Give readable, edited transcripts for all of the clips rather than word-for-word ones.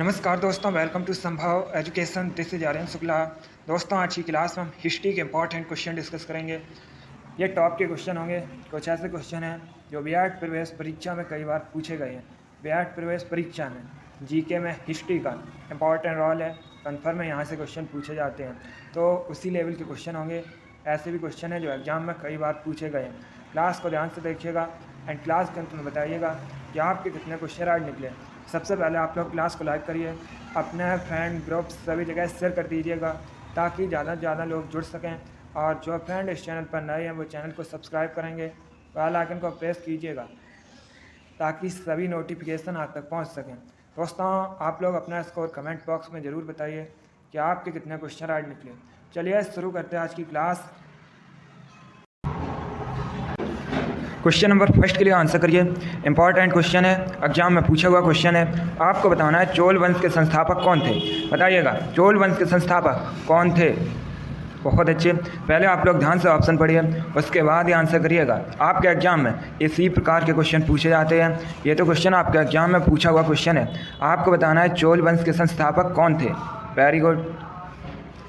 नमस्कार दोस्तों, welcome to Sambhav education. This is Aryan Shukla. दोस्तों, आज की क्लास में हम हिस्ट्री के इंपॉर्टेंट क्वेश्चन डिस्कस करेंगे। ये टॉप के क्वेश्चन होंगे। कुछ ऐसे क्वेश्चन हैं जो बीएड प्रवेश परीक्षा में कई बार पूछे गए हैं। बीएड प्रवेश परीक्षा में जीके में हिस्ट्री का इंपॉर्टेंट रोल है। कन्फर्म में यहाँ से क्वेश्चन पूछे जाते हैं, तो उसी लेवल के क्वेश्चन होंगे। ऐसे भी क्वेश्चन हैं जो एग्जाम में कई बार पूछे गए हैं। क्लास को ध्यान से देखिएगा एंड क्लास के अंत में बताइएगा कि आपके कितने क्वेश्चन आज निकले। सबसे पहले आप लोग क्लास को लाइक करिए, अपने फ्रेंड ग्रुप सभी जगह शेयर कर दीजिएगा ताकि ज़्यादा से ज़्यादा लोग जुड़ सकें। और जो फ्रेंड इस चैनल पर नए हैं वो चैनल को सब्सक्राइब करेंगे, बेल आइकन को प्रेस कीजिएगा ताकि सभी नोटिफिकेशन आप तक पहुंच सकें। दोस्तों, आप लोग अपना स्कोर कमेंट बॉक्स में ज़रूर बताइए कि आपके कितने क्वेश्चन आज निकले। चलिए शुरू करते हैं आज की क्लास। क्वेश्चन नंबर फर्स्ट के लिए आंसर करिए। इंपॉर्टेंट क्वेश्चन है, एग्जाम में पूछा हुआ क्वेश्चन है। आपको बताना है चोल वंश के संस्थापक कौन थे। बताइएगा चोल वंश के संस्थापक कौन थे। बहुत अच्छे। पहले आप लोग ध्यान से ऑप्शन पढ़िए, उसके बाद ही आंसर करिएगा। आपके एग्जाम में इसी प्रकार के क्वेश्चन पूछे जाते हैं। ये तो क्वेश्चन आपके एग्जाम में पूछा हुआ क्वेश्चन है। आपको बताना है चोल वंश के संस्थापक कौन थे। Very good.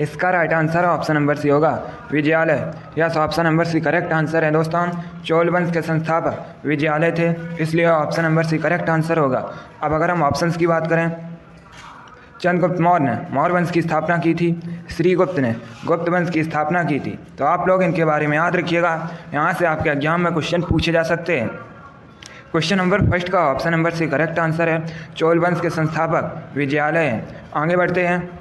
इसका right answer option number C होगा, Vijayalaya. Yes, option number C correct answer है। दोस्तों, चोल वंश के संस्थापक विजयालय थे, इसलिए option number C correct answer होगा। अब अगर हम ऑप्शंस की बात करें, चंद्रगुप्त मौर्य ने मौर्य वंश की स्थापना की थी, श्रीगुप्त ने गुप्त वंश की स्थापना की थी। तो आप लोग इनके बारे में याद रखिएगा, यहाँ से आपके एग्जाम में क्वेश्चन पूछे जा सकते हैं। क्वेश्चन नंबर फर्स्ट का option number C correct answer है, चोल वंश के संस्थापक विजयालय हैं। आगे बढ़ते हैं।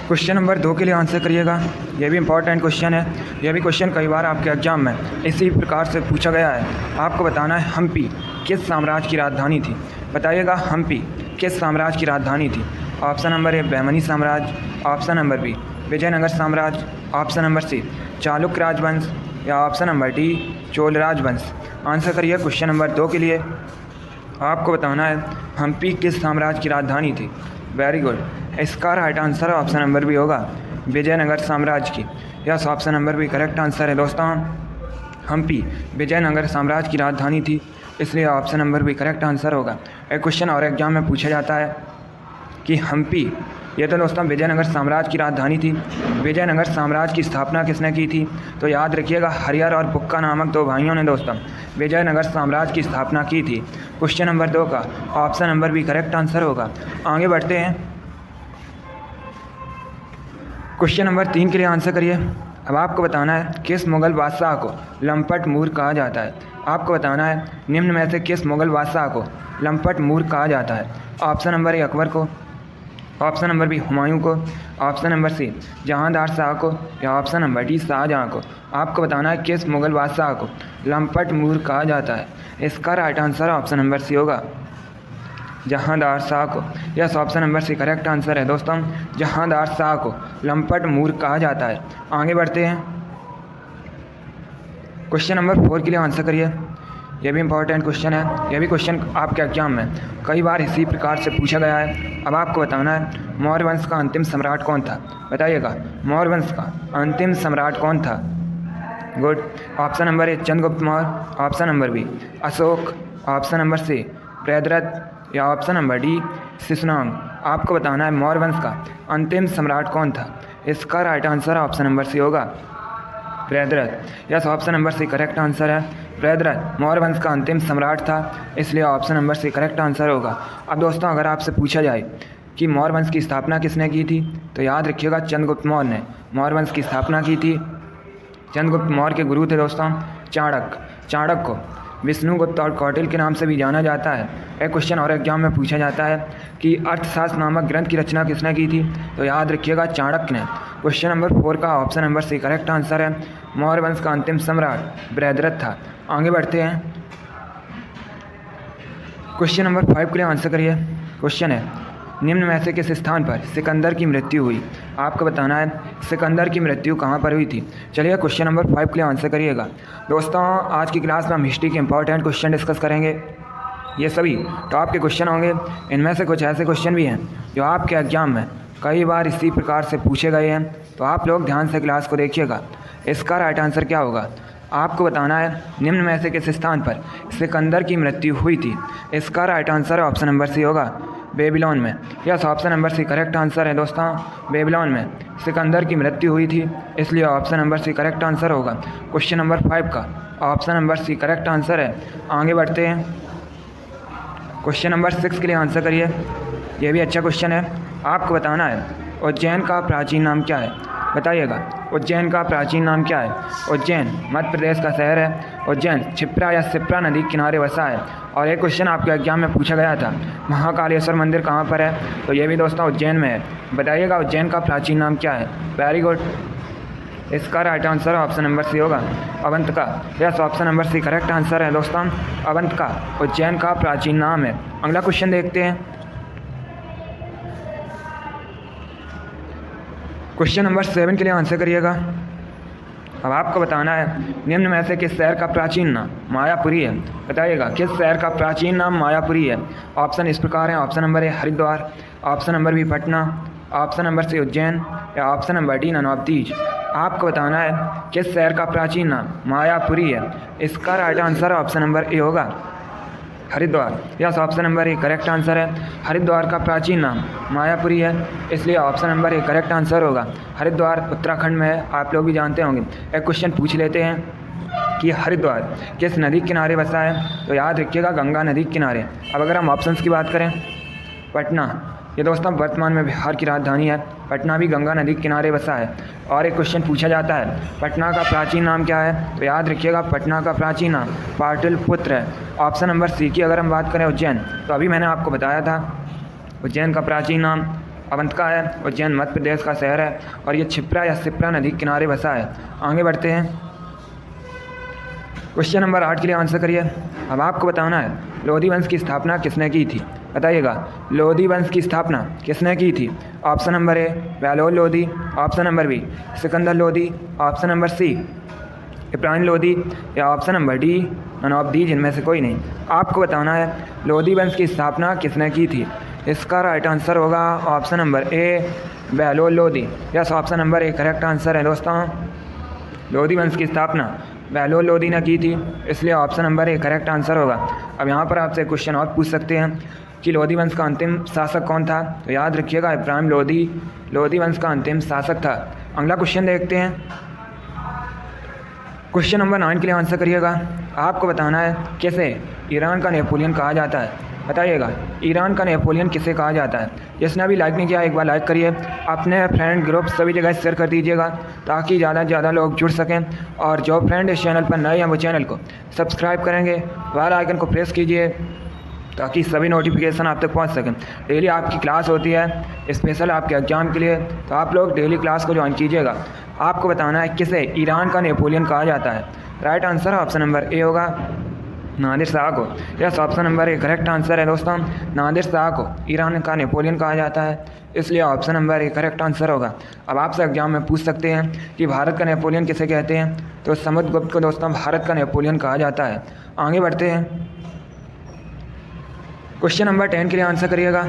क्वेश्चन नंबर 2 के लिए आंसर करिएगा। यह भी इंपॉर्टेंट क्वेश्चन है। यह भी क्वेश्चन कई बार आपके एग्जाम में इसी प्रकार से पूछा गया है। आपको बताना है हम्पी किस साम्राज्य की राजधानी थी। बताइएगा हम्पी किस साम्राज्य की राजधानी थी। ऑप्शन नंबर ए बहमनी साम्राज्य, ऑप्शन नंबर बी विजयनगर साम्राज्य, ऑप्शन नंबर सी चालुक्य राजवंश या ऑप्शन नंबर डी चोल राजवंश। आंसर करिए क्वेश्चन नंबर 2 के लिए। आपको बताना है हम्पी किस साम्राज्य की राजधानी थी। Very good. इसका राइट आंसर ऑप्शन नंबर भी होगा, विजयनगर साम्राज्य की। यस, ऑप्शन नंबर भी करेक्ट आंसर है। दोस्तों, हम्पी विजयनगर साम्राज्य की राजधानी थी, इसलिए ऑप्शन नंबर भी करेक्ट आंसर होगा। एक क्वेश्चन और एग्जाम में पूछा जाता है कि हम्पी, ये तो दोस्तों विजयनगर साम्राज्य की राजधानी थी। विजयनगर साम्राज्य की स्थापना किसने की थी। तो याद रखिएगा हरिहर और बुक्का नामक 2 भाइयों ने दोस्तों विजयनगर साम्राज्य की स्थापना की थी। क्वेश्चन नंबर 2 का ऑप्शन नंबर भी करेक्ट आंसर होगा। आगे बढ़ते हैं। क्वेश्चन नंबर 3 के लिए आंसर करिए। अब आपको बताना है किस मुगल बादशाह को लंपट मूर कहा जाता है। आपको बताना है निम्न में से किस मुगल बादशाह को लंपट मूर कहा जाता है। ऑप्शन नंबर ए अकबर को, ऑप्शन नंबर बी हुमायूं को, option number C Jahandar Shah को या ऑप्शन नंबर डी शाहजहां को। आपको बताना है किस मुगल बादशाह को लंपट मूर कहा जाता है। इसका right answer option number C होगा, जहांदार शाह को। Yes, option number C correct answer है। दोस्तों, जहांदार शाह को लंपट मूर कहा जाता है। आगे बढ़ते हैं। क्वेश्चन नंबर 4 के लिए आंसर करिए। यह भी इंपॉर्टेंट क्वेश्चन है। यह भी क्वेश्चन आपके एग्जाम में कई बार इसी प्रकार से पूछा गया है। अब आपको बताना है मौर्य वंश का अंतिम सम्राट कौन था। बताइएगा मौर्य वंश का अंतिम सम्राट कौन था। Good. Option number A Chandragupta Maurya, option number B Ashoka, option number C Priyadrath या ऑप्शन नंबर डी शिशुनाग। आपको बताना है मौर्य वंश का अंतिम सम्राट कौन था। इसका right answer option number C होगा, Priyadrath. Yes, option number C correct answer है। प्रियद्रथ मौर्य वंश का अंतिम सम्राट था, इसलिए option number C correct answer होगा। अब दोस्तों, अगर आपसे पूछा जाए कि मौर्य वंश की स्थापना किसने की थी, तो याद रखिएगा चंद्रगुप्त मौर्य ने मौर्य वंश की स्थापना की थी। चंद्रगुप्त मौर्य के गुरु थे दोस्तों चाणक्य। चाणक्य को विष्णुगुप्त और कौटिल्य के नाम से भी जाना जाता है। एक क्वेश्चन और एग्जाम में पूछा जाता है कि अर्थशास्त्र नामक ग्रंथ की रचना किसने की थी। तो याद रखिएगा चाणक्य ने। क्वेश्चन नंबर 4 का option number C correct answer है, मौर्य वंश का अंतिम सम्राट प्रियद्रथ था। आगे बढ़ते हैं। क्वेश्चन नंबर 5 के लिए आंसर करिए। क्वेश्चन है निम्न में से किस स्थान पर सिकंदर की मृत्यु हुई। आपको बताना है सिकंदर की मृत्यु कहाँ पर हुई थी। चलिए क्वेश्चन नंबर 5 के लिए आंसर करिएगा। दोस्तों, आज की क्लास में हम हिस्ट्री के इंपॉर्टेंट क्वेश्चन डिस्कस करेंगे। ये सभी टॉप के क्वेश्चन होंगे। इनमें से कुछ ऐसे क्वेश्चन भी हैं जो आपके एग्जाम में कई बार इसी प्रकार से पूछे गए हैं, तो आप लोग ध्यान से क्लास को देखिएगा। इसका राइट आंसर क्या होगा। आपको बताना है निम्न में से किस स्थान पर सिकंदर की मृत्यु हुई थी। इसका right answer option number C होगा बेबीलोन में। Yes, option number C correct answer है दोस्तों। बेबीलोन में सिकंदर की मृत्यु हुई थी, इसलिए option number C correct answer होगा। क्वेश्चन नंबर 5 का option number C correct answer है। आगे बढ़ते हैं। क्वेश्चन नंबर 6 के लिए आंसर करिए। यह भी अच्छा क्वेश्चन है। आपको बताना है उज्जैन का प्राचीन नाम क्या है। बताइएगा उज्जैन का प्राचीन नाम क्या है। उज्जैन मध्य प्रदेश का शहर है। उज्जैन क्षिप्रा या शिप्रा नदी के किनारे बसा है। और एक क्वेश्चन आपके एग्जाम में पूछा गया था, महाकालेश्वर मंदिर कहाँ पर है, तो ये भी दोस्तों उज्जैन में है। बताइएगा उज्जैन का प्राचीन नाम क्या है। Very good. इसका right answer option number C होगा Avantika. Yes, option number C correct answer है दोस्तों। अवंतिका उज्जैन का प्राचीन नाम है। अगला क्वेश्चन देखते हैं। क्वेश्चन नंबर 7 के लिए आंसर करिएगा। अब आपको बताना है निम्न में से किस शहर का प्राचीन नाम मायापुरी है। बताइएगा किस शहर का प्राचीन नाम मायापुरी है। ऑप्शन इस प्रकार हैं। Option number A Haridwar, option number B Patna, option number C Ujjain या ऑप्शन नंबर डी ननौतीज। आपको बताना है किस शहर का प्राचीन नाम मायापुरी है। इसका right answer option number A होगा Haridwar. Yes, option number A correct answer है। हरिद्वार का प्राचीन नाम मायापुरी है, इसलिए option number A correct answer होगा। हरिद्वार उत्तराखंड में है, आप लोग भी जानते होंगे। एक क्वेश्चन पूछ लेते हैं कि हरिद्वार किस नदी के किनारे बसा है, तो याद रखिएगा गंगा नदी के किनारे। अब अगर हम ऑप्शंस की बात करें, पटना ये दोस्तों वर्तमान में बिहार की राजधानी है। पटना भी गंगा नदी के किनारे बसा है। और एक क्वेश्चन पूछा जाता है पटना का प्राचीन नाम क्या है, तो याद रखिएगा पटना का प्राचीन नाम पाटलिपुत्र है। ऑप्शन नंबर सी की अगर हम बात करें उज्जैन, तो अभी मैंने आपको बताया था उज्जैन का प्राचीन नाम अवंतिका है। उज्जैन मध्य प्रदेश का शहर है और ये क्षिप्रा या शिप्रा नदी के किनारे बसा है। आगे बढ़ते हैं। क्वेश्चन नंबर 8 के लिए आंसर करिए। अब आपको बताना है लोधी वंश की स्थापना किसने की थी। बताइएगा लोधी वंश की स्थापना किसने की थी। Option number A Bahlol Lodi, option number B Sikandar Lodi, option number C Ibrahim Lodi या ऑप्शन नंबर डी ननौतीज, इनमें से कोई नहीं। आपको बताना है लोधी वंश की स्थापना किसने की थी। इसका राइट आंसर होगा option number A Bahlol Lodhi. Yes, option number A correct answer है दोस्तों। लोधी वंश की स्थापना बहलोल लोधी ने की थी, इसलिए option number A correct answer होगा। अब यहाँ पर आपसे क्वेश्चन और पूछ सकते हैं कि लोधी वंश का अंतिम शासक कौन था, तो याद रखिएगा इब्राहिम लोधी लोधी वंश का अंतिम शासक था। अगला क्वेश्चन देखते हैं। क्वेश्चन नंबर 9 के लिए आंसर करिएगा। आपको बताना है किसे ईरान का नेपोलियन कहा जाता है। बताइएगा ईरान का नेपोलियन किसे कहा जाता है। जिसने अभी लाइक नहीं किया एक बार लाइक करिए, अपने फ्रेंड ग्रुप सभी जगह शेयर कर दीजिएगा ताकि ज़्यादा से ज़्यादा लोग जुड़ सकें। और जो फ्रेंड इस चैनल पर नए हैं वो चैनल को सब्सक्राइब करेंगे, बेल आइकन को प्रेस कीजिए ताकि सभी नोटिफिकेशन आप तक पहुंच सकें। डेली आपकी क्लास होती है स्पेशल आपके एग्जाम के लिए, तो आप लोग डेली क्लास को ज्वाइन कीजिएगा। आपको बताना है किसे ईरान का नेपोलियन कहा जाता है। Right answer option number A होगा नादिर शाह को। Yes, option number A correct answer है दोस्तों। नादिर शाह को ईरान का नेपोलियन कहा जाता है, इसलिए option number A correct answer होगा। अब आपसे एग्जाम में पूछ सकते हैं कि भारत का नेपोलियन किसे कहते हैं, तो समुद्रगुप्त को दोस्तों भारत का नेपोलियन कहा जाता है। आगे बढ़ते हैं। क्वेश्चन नंबर 10 के लिए आंसर करिएगा।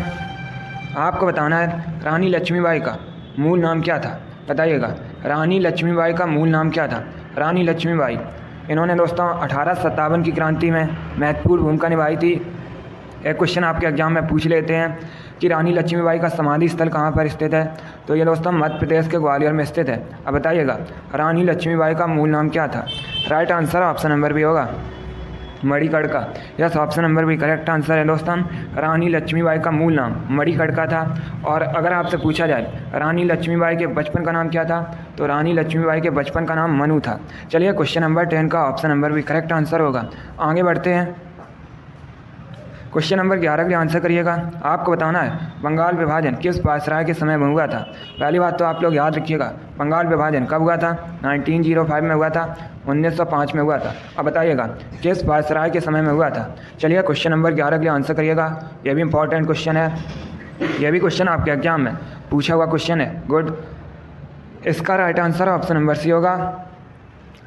आपको बताना है रानी लक्ष्मीबाई का मूल नाम क्या था। बताइएगा रानी लक्ष्मीबाई का मूल नाम क्या था। रानी लक्ष्मीबाई इन्होंने दोस्तों 1857 की क्रांति में महत्वपूर्ण भूमिका निभाई थी। एक क्वेश्चन आपके एग्जाम में पूछ लेते हैं कि रानी लक्ष्मीबाई का समाधि स्थल कहाँ पर स्थित है, तो ये दोस्तों मध्य प्रदेश के ग्वालियर में स्थित है। अब बताइएगा रानी लक्ष्मीबाई का मूल नाम क्या था। Right answer option number B होगा Manikarnika. Yes, option number B correct answer है दोस्तों। रानी लक्ष्मीबाई का मूल नाम मणिकर्णिका था। और अगर आपसे पूछा जाए रानी लक्ष्मीबाई के बचपन का नाम क्या था, तो रानी लक्ष्मीबाई के बचपन का नाम मनु था। चलिए क्वेश्चन नंबर 10 का option number B correct answer होगा। आगे बढ़ते हैं। क्वेश्चन नंबर 11 के लिए आंसर करिएगा। आपको बताना है बंगाल विभाजन किस वायसराय के समय में हुआ था। पहली बात तो आप लोग याद रखिएगा बंगाल विभाजन कब हुआ था। 1905 में हुआ था, 1905 में हुआ था। अब बताइएगा किस वायसराय के समय में हुआ था। चलिए क्वेश्चन नंबर 11 के लिए आंसर करिएगा। यह भी इंपॉर्टेंट क्वेश्चन है, यह भी क्वेश्चन आपके एग्जाम में पूछा हुआ क्वेश्चन है। गुड। इसका right answer option number C होगा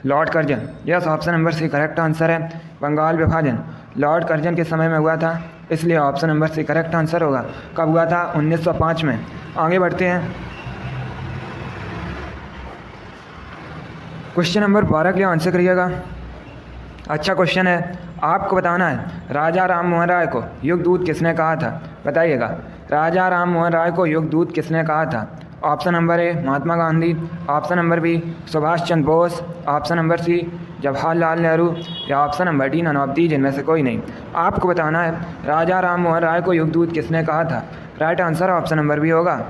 Lord Curzon. Yes, option number C correct answer है। बंगाल विभाजन लॉर्ड कर्जन के समय में हुआ था, इसलिए option number C correct answer होगा। कब हुआ था? 1905 में। आगे बढ़ते हैं। क्वेश्चन नंबर 12 के लिए आंसर करिएगा। अच्छा क्वेश्चन है, आपको बताना है राजा राम मोहन राय को युगदूत किसने कहा था, बताइएगा। राजा राम मोहन राय को युगदूत किसने कहा था? Option number A Mahatma Gandhi, option number B Subhash Chandra Bose, option number C Jawaharlal Nehru या option number D none of the, जिनमें से कोई नहीं। आपको बताना है राजा राम मोहन राय को युगदूत किसने कहा था। Right answer option number B होगा,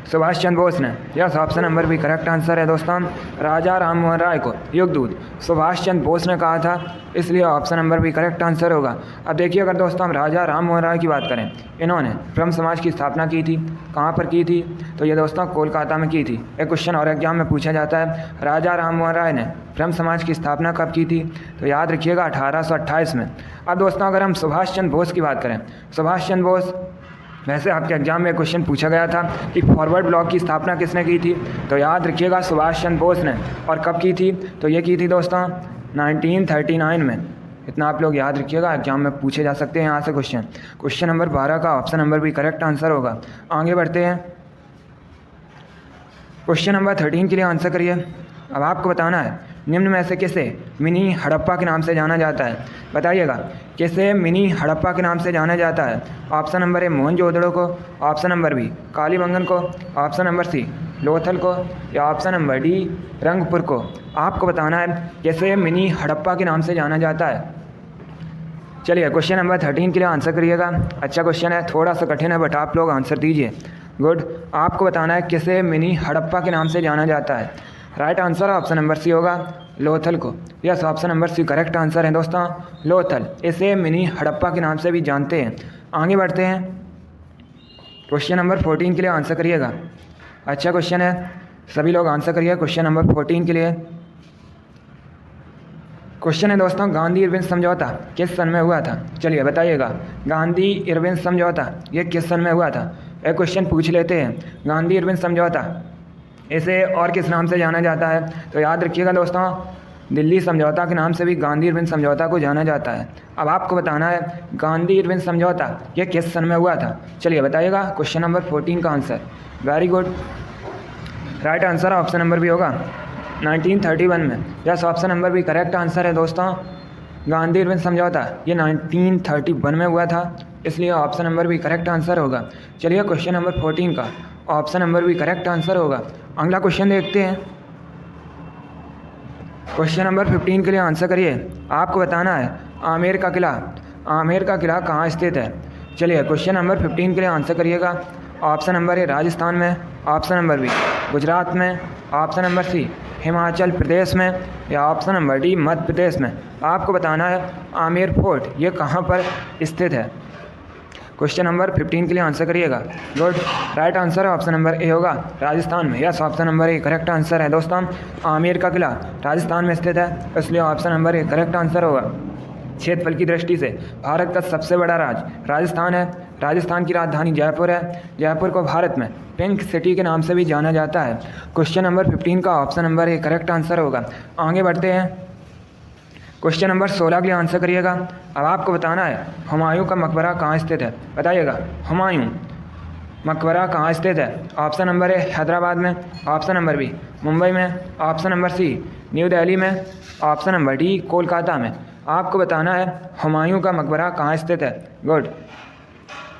सुभाष चंद्र बोस ने। Yes, option number B correct answer है दोस्तों। राजा राम मोहन राय को युगदूत सुभाष चंद्र बोस ने कहा था, इसलिए option number B correct answer होगा। अब देखिए, अगर दोस्तों हम राजा राम मोहन राय की बात करें, इन्होंने ब्रह्म समाज की स्थापना की थी। कहाँ पर की थी? तो ये दोस्तों कोलकाता में की थी। एक क्वेश्चन और एग्जाम में पूछा जाता है, राजा राम मोहन राय ने ब्रह्म समाज की स्थापना कब की थी? तो याद रखिएगा 1828 में। अब दोस्तों अगर हम सुभाष चंद्र बोस की बात करें, सुभाष चंद्र बोस, वैसे आपके एग्जाम में क्वेश्चन पूछा गया था कि फॉरवर्ड ब्लॉक की स्थापना किसने की थी, तो याद रखिएगा सुभाष चंद्र बोस ने। और कब की थी? तो ये की थी दोस्तों 1939 में। इतना आप लोग याद रखिएगा, एग्जाम में पूछे जा सकते हैं यहाँ से क्वेश्चन। क्वेश्चन नंबर 12 का ऑप्शन नंबर भी करेक्ट आंसर होगा। आगे बढ़ते हैं, क्वेश्चन नंबर 13 के लिए आंसर करिए। अब आपको बताना है निम्न में से किसे मिनी हड़प्पा के नाम से जाना जाता है, बताइएगा। किसे मिनी हड़प्पा के नाम से जाना जाता है? ऑप्शन नंबर ए मोहनजोदड़ो को, ऑप्शन नंबर बी कालीबंगन को, ऑप्शन नंबर सी लोथल को या ऑप्शन नंबर डी रंगपुर को। आपको बताना है किसे मिनी हड़प्पा के नाम से जाना जाता है। चलिए क्वेश्चन नंबर 13 के लिए आंसर करिएगा। अच्छा क्वेश्चन है, थोड़ा सा कठिन है, बट आप लोग आंसर दीजिए। गुड। आपको बताना है किसे मिनी हड़प्पा के नाम से जाना जाता है। Right answer option number C होगा, लोथल को। Yes, option number C correct answer है दोस्तों, लोथल। इसे मिनी हड़प्पा के नाम से भी जानते हैं। आगे बढ़ते हैं, क्वेश्चन नंबर 14 के लिए आंसर करिएगा। अच्छा क्वेश्चन है, सभी लोग आंसर करिए क्वेश्चन नंबर 14 के लिए। क्वेश्चन है दोस्तों, गांधी इरविन समझौता किस सन में हुआ था? चलिए बताइएगा, गांधी इरविन समझौता ये किस सन में हुआ था? एक क्वेश्चन पूछ लेते हैं, गांधी इरविन समझौता इसे और किस नाम से जाना जाता है? तो याद रखिएगा दोस्तों, दिल्ली समझौता के नाम से भी गांधी इरविन समझौता को जाना जाता है। अब आपको बताना है गांधी इरविन समझौता ये किस सन में हुआ था। चलिए बताइएगा क्वेश्चन नंबर 14 का answer. Very good. Right answer option number भी होगा 1931 में। यस, ऑप्शन नंबर भी करेक्ट आंसर है दोस्तों। गांधी इरविन समझौता ये 1931 में हुआ था, इसलिए ऑप्शन नंबर भी करेक्ट आंसर होगा। चलिए क्वेश्चन नंबर 14 का ऑप्शन नंबर भी करेक्ट आंसर होगा। अगला क्वेश्चन देखते हैं, क्वेश्चन नंबर 15 के लिए आंसर करिए। आपको बताना है आमेर का किला कहाँ स्थित है। चलिए क्वेश्चन नंबर 15 के लिए आंसर करिएगा। ऑप्शन नंबर ए राजस्थान में, ऑप्शन नंबर बी गुजरात में, ऑप्शन नंबर सी हिमाचल प्रदेश में या option number D Madhya Pradesh में। आपको बताना है आमेर फोर्ट ये कहाँ पर स्थित है। क्वेश्चन नंबर 15 के लिए आंसर करिएगा। Good. Right answer option number A होगा, राजस्थान में। Yes, option number A correct answer है दोस्तों। आमेर का किला राजस्थान में स्थित है, इसलिए option number A correct answer होगा। क्षेत्रफल की दृष्टि से भारत का सबसे बड़ा राज्य राजस्थान है। राजस्थान की राजधानी जयपुर है। जयपुर को भारत में पिंक सिटी के नाम से भी जाना जाता है। क्वेश्चन नंबर 15 का option number A correct answer होगा। आगे बढ़ते हैं, क्वेश्चन नंबर 16 के लिए आंसर करिएगा। अब आपको बताना है हुमायूं का मकबरा कहाँ स्थित है, बताइएगा। हुमायूं मकबरा कहाँ स्थित है? ऑप्शन नंबर ए हैदराबाद में, ऑप्शन नंबर बी मुंबई में, option number C New Delhi में, ऑप्शन नंबर डी कोलकाता में। आपको बताना है हुमायूं का मकबरा कहाँ स्थित है। Good.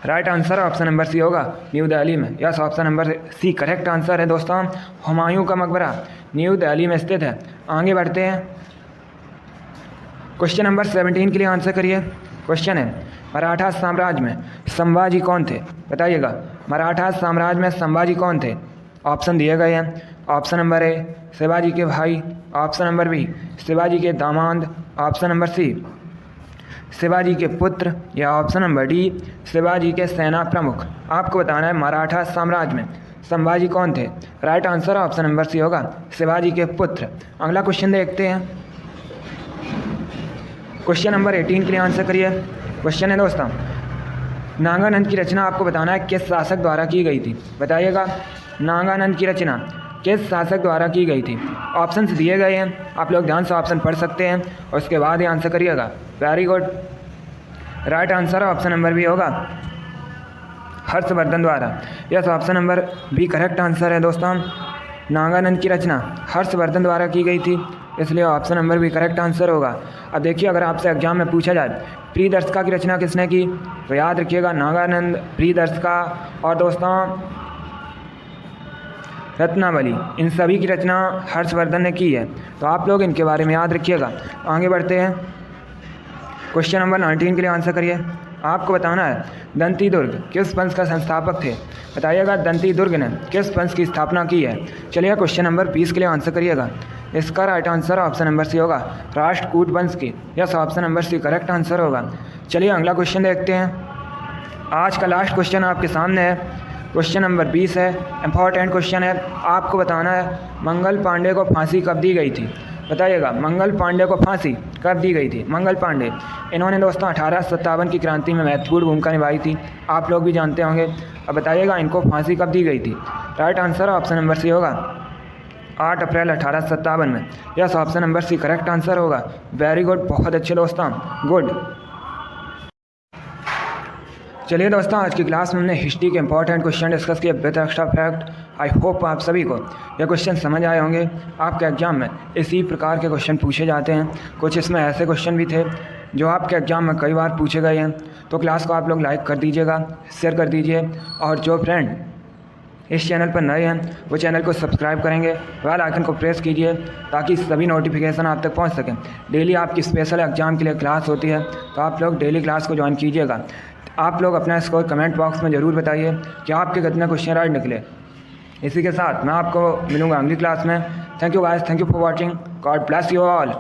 Right answer option number C होगा, न्यू दिल्ली में। Yes, option number C correct answer है दोस्तों। हुमायूं का मकबरा न्यू दिल्ली में स्थित है। आगे बढ़ते हैं, क्वेश्चन नंबर 17 के लिए आंसर करिए। क्वेश्चन है मराठा साम्राज्य में संभाजी कौन थे, बताइएगा। मराठा साम्राज्य में संभाजी कौन थे? ऑप्शन दिए गए हैं। ऑप्शन नंबर ए शिवाजी के भाई, ऑप्शन नंबर बी शिवाजी के दामाद, ऑप्शन नंबर सी शिवाजी के पुत्र या ऑप्शन नंबर डी शिवाजी के सेना प्रमुख। आपको बताना है मराठा साम्राज्य में संभाजी कौन थे। Right answer option number C होगा, शिवाजी के पुत्र। अगला क्वेश्चन देखते हैं, क्वेश्चन नंबर 18 के लिए आंसर करिए। क्वेश्चन है दोस्तों, नागानंद की रचना आपको बताना है किस शासक द्वारा की गई थी, बताइएगा। नागानंद की रचना किस शासक द्वारा की गई थी? ऑप्शंस दिए गए हैं, आप लोग ध्यान से ऑप्शन पढ़ सकते हैं और उसके बाद ही आंसर करिएगा। Very good. Right answer option number B होगा, हर्षवर्धन द्वारा। Yes, option number B correct answer है दोस्तों। नागानंद की रचना हर्षवर्धन द्वारा की गई थी, इसलिए ऑप्शन नंबर भी करेक्ट आंसर होगा। अब देखिए, अगर आपसे एग्जाम में पूछा जाए प्रियदर्शिका की रचना किसने की, तो याद रखिएगा नागानंद, प्रियदर्शिका और दोस्तों रत्नावली, इन सभी की रचना हर्षवर्धन ने की है। तो आप लोग इनके बारे में याद रखिएगा। आगे बढ़ते हैं, क्वेश्चन नंबर 19 के लिए आंसर करिए। आपको बताना है दंती दुर्ग किस वंश का संस्थापक थे, बताइएगा दंती दुर्ग ने किस वंश की स्थापना की है। चलिए क्वेश्चन नंबर 20 के लिए आंसर करिएगा। इसका right answer option number C होगा, राष्ट्रकूट वंश की। Yes, option number C correct answer होगा। चलिए अगला क्वेश्चन देखते हैं। आज का लास्ट क्वेश्चन आपके सामने है, क्वेश्चन नंबर 20 है, इंपॉर्टेंट क्वेश्चन है। आपको बताना है मंगल पांडे को फांसी कब दी गई थी, बताइएगा मंगल पांडे को फांसी कब दी गई थी। मंगल पांडे, इन्होंने दोस्तों 1857 की क्रांति में महत्वपूर्ण भूमिका निभाई थी, आप लोग भी जानते होंगे। अब बताइएगा इनको फांसी कब दी गई थी। Right answer option number C होगा, 8 अप्रैल 1857 में। Yes, option number C correct answer होगा। वेरी गुड, बहुत अच्छे दोस्तों, गुड। चलिए दोस्तों, आज की क्लास में हमने हिस्ट्री के इंपॉर्टेंट क्वेश्चन डिस्कस किए with extra fact. I hope आप सभी को ये क्वेश्चन समझ आए होंगे। आपके एग्जाम में इसी प्रकार के क्वेश्चन पूछे जाते हैं। कुछ इसमें ऐसे क्वेश्चन भी थे जो आपके एग्जाम में कई बार पूछे गए हैं। तो क्लास को आप लोग लाइक कर दीजिएगा, शेयर कर दीजिए, और जो फ्रेंड इस चैनल पर नए हैं वो चैनल को सब्सक्राइब करेंगे, बेल आइकन को प्रेस कीजिए ताकि सभी नोटिफिकेशन आप तक पहुंच सकें। डेली आपकी स्पेशल एग्जाम के लिए क्लास होती है, तो आप लोग डेली क्लास को ज्वाइन कीजिएगा। आप लोग अपना स्कोर कमेंट बॉक्स में ज़रूर बताइए कि आपके कितने क्वेश्चन राइट निकले। इसी के साथ मैं आपको मिलूंगा अगली क्लास में। Thank you guys, thank you for watching, God bless you all.